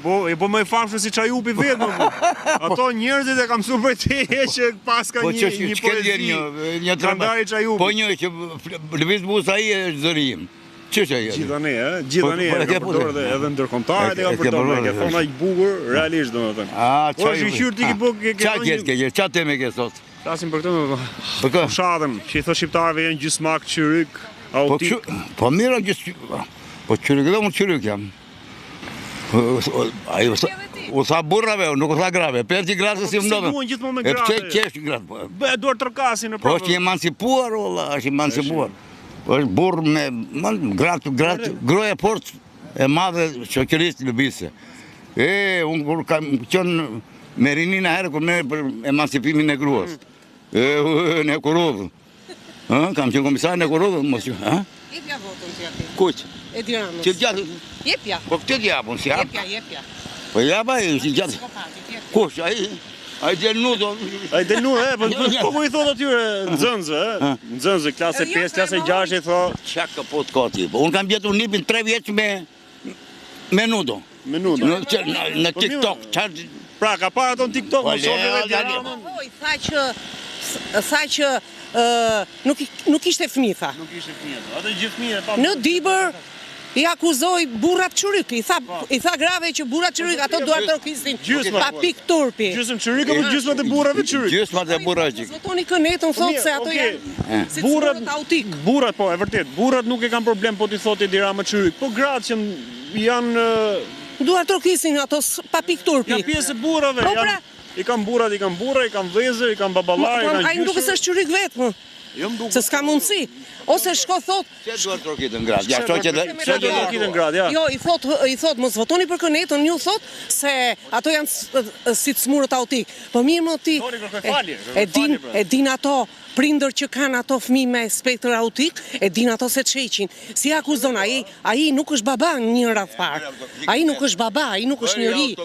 Po më e famshme si Çajupi vetë, ato njerëzit e kam mësuar për te që paska një poezi. Një Kandari Çajupi. Po një që lëviz busa ai është zërim. Ç'është ajo? Gjithani, e ka përdorur edhe ndërkombëtarët e kanë përdorur, e thonë aq bukur, realisht domethënë. Po shiqyr ti Ç'a temë ke sot? Flasim për këtë, Për kë? fshatën, që i thotë shqiptarëve janë gjysmak, qyryk, autik. Po mirë po qyryk dhe unë qyryk jam. U tha burrave, nuk u tha grave. Perti grasë si më ndodhën. Si gjithmonë me grave. E qesh gratë. Bë, duar tërkasin në Po është emancipuar, valla, është emancipuar. Është burr me gratë, groja fort e madhe shoqërisë lëbise. Unë kur kam qenë me rinin e herë kur merr për emancipimin e gruas. Në Kurodh. Kam qenë komisar në Kurodh, mos ju, Jepja votën ti aty. Kuq? E Tiranës. Që gjatë. Jepja. Po këtë japun, si jap? Jepja. Po japa ai, si gjatë. Kush, ai del nudo. Ai del nudo, po i thot atyre nxënësve, nxënësve klasë 5, klasë 6 i thot, çka kapot ka ti. Unë kam bjetur nipin 3 vjeç me nudo. me nudo. Në TikTok, çfarë Pra, ka parë ato në TikTok, Po, më shohë edhe le, Tiranën. Po, i tha që nuk ishte fëmijë, tha. Nuk ishte fëmijë. Ato gjithë fëmijë pa. Në Dibër i akuzoi burrat çyryk. I tha grave që burrat çyryk ato duar trokisin pa pik turpi. Gjysmë çyryk apo gjysmat e burrave çyryk? gjysmat e burrave. Votoni kënetën thotë se ato janë si burrat autik. Burrat po, e vërtet. Burrat nuk e kanë problem po ti thotë Edi Rama çyryk. Po gratë që janë Duar trokisin ato pa pik turpi. janë pjesë e burrave, Po, janë i kanë burrat, i kanë burra, i kanë vëllezër, i kanë baballar, i kanë gjysmë. Ai nuk është çyryk vetëm. Jo më duket. Se s'ka mundësi. Ose shko thot, Çe duar trokitën gratë. Ja, Çe duar trokitën gratë, ja. jo, i thot mos votoni për kënetën, ju thot se ato janë si të smurët autik. Po mirë më ti. Thoni kërkoj falje, E din ato prindër që kanë ato fëmijë me spektër autik, e din ato se çeqin. Si akuzon ai nuk është baba në një radh parë. Ai nuk është baba, ai nuk është njeri.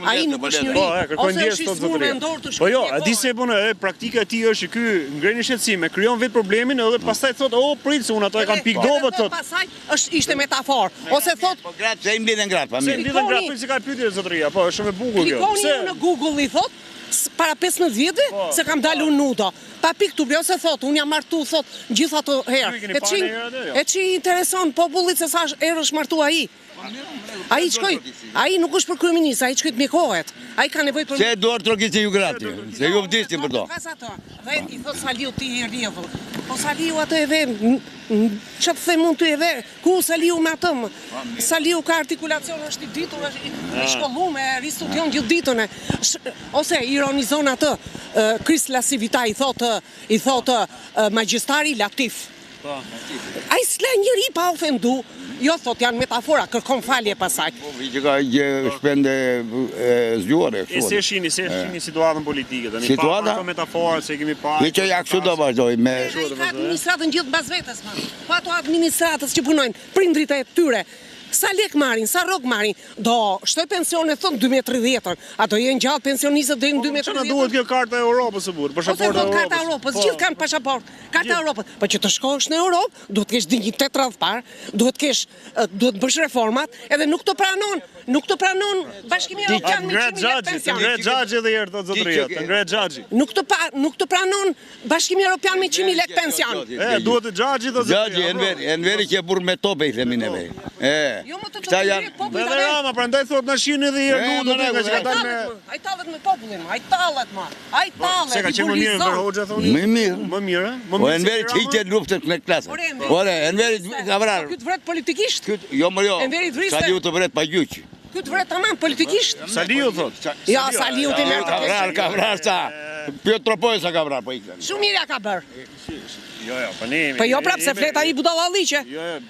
Ai nuk është njeri. Po, kërkoj ndjes tot zotëria. Po jo, a di se bën, praktika e tij është që ky ngrenë shqetësime, krijon vetë problemin edhe pastaj thot, prit se unë ato e kam pik dobët thot. Pastaj ishte metaforë. Ose thot, Po gratë, se i mbledhen gratë, pa Se mirë. mbledhen gratë, si ka pyetje zotëria, po është shumë e bukur kjo. klikoni në Google i thot, para 15 vjetë se kam dalur nudo. Pa pik turpi, ose thot, unë jam martu, thot, gjithë ato herë. E që i intereson popullit se sa herë është martu ai. Ai nuk është për kryeminist, ai shkoj të mjekohet. Ai ka nevojë për Se duar trokisin ju gratë, se ju vdistin për to. Dhe i thot Saliu ti i rrjedhur. Po Saliu atë e ve, ç'a të them unë ty e ve, ku Saliu me atë? Saliu ka artikulacion, është i ditur, është i shkolluar, ristudion gjithë ditën. Ose ironizon atë, Kris Lasivita i thot magjistari Latif. Ai s'la njëri pa ofendu. Jo, thot, janë metafora, kërkon falje pasaj. Po, që ka shpende zgjuare. Se shini situatën politike. Situata? Pa metafora, se kemi parë. Mi që ja kështu do vazhdoj me... Ai ka administratën gjithë bas vetës, po ato administratës që punojnë, prindrit e tyre, sa lek marrin, sa rrog marrin, do shtoj pensione thon 2030-ën, ato jenë gjallë pensionistët deri në 2030. Çfarë duhet kjo karta e Europës së burr, pasaporta e Europës. Karta e Europës, gjithë kanë pasaport. Karta e Europës. Po që të shkosh në Europë, duhet të kesh dinjitet radh parë, duhet të bësh reformat, edhe nuk të pranon Bashkimia Evropiane me 100.000 lekë pension. Ngre xhaxhi edhe herë thot zotëria, ngre xhaxhi. Nuk të pranon Bashkimia Evropiane me 100.000 lekë pension. Duhet të xhaxhi thot zotëria. Xhaxhi, Enveri që burr me tope i themin neve. Jo më të Këta janë... Edhe Rama, prandaj thot na shihni edhe herë nudo nga që ka dalë me... Ai tallet me popullin, ai tallet ma. Ai tallet. Se ka qenë më mirë për Hoxha thoni? Më mirë. Më mirë, Po Enveri që i qenë luftën me klasën. Ore, Enveri ka vrarë. Ky të vret politikisht? Jo, më jo. Enveri të vriste? Saliu të vret pa gjyq. Ky të vret tamam politikisht? Saliu thot. Ja, Saliu të merr. Ka vrarë sa. Piotr Pojsa ka vrarë, po ikën. Shumë mirë ka bër. Jo, po ne. Po jo prapë se flet ai budallalliqe. Jo,